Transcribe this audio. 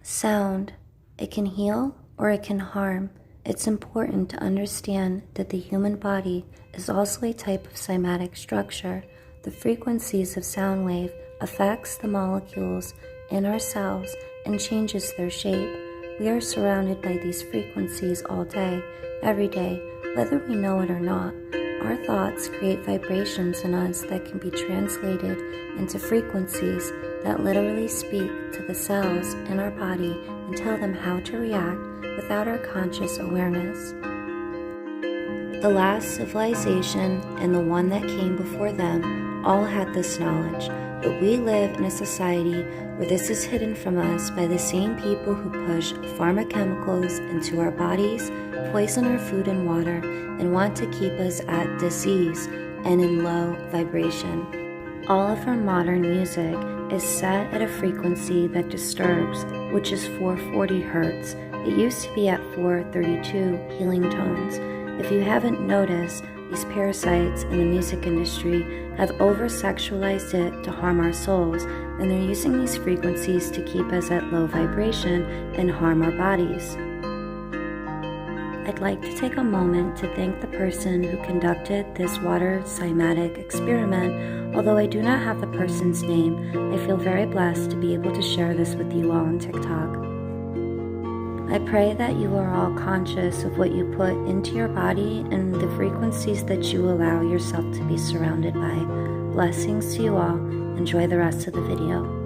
Sound. It can heal or it can harm. It's important to understand that the human body is also a type of cymatic structure. The frequencies of sound wave affects the molecules in our cells and changes their shape. We are surrounded by these frequencies all day, every day, whether we know it or not. Our thoughts create vibrations in us that can be translated into frequencies that literally speak to the cells in our body and tell them how to react without our conscious awareness. The last civilization and the one that came before them all had this knowledge, but we live in a society where this is hidden from us by the same people who push pharmaceuticals into our bodies, poison our food and water, and want to keep us at disease and in low vibration. All of our modern music is set at a frequency that disturbs, which is 440 Hertz. It used to be at 432 healing tones. If you haven't noticed, these parasites in the music industry have over-sexualized it to harm our souls, and they're using these frequencies to keep us at low vibration and harm our bodies. I'd like to take a moment to thank the person who conducted this water cymatic experiment. Although I do not have the person's name, I feel very blessed to be able to share this with you all on TikTok. I pray that you are all conscious of what you put into your body and the frequencies that you allow yourself to be surrounded by. Blessings to you all. Enjoy the rest of the video.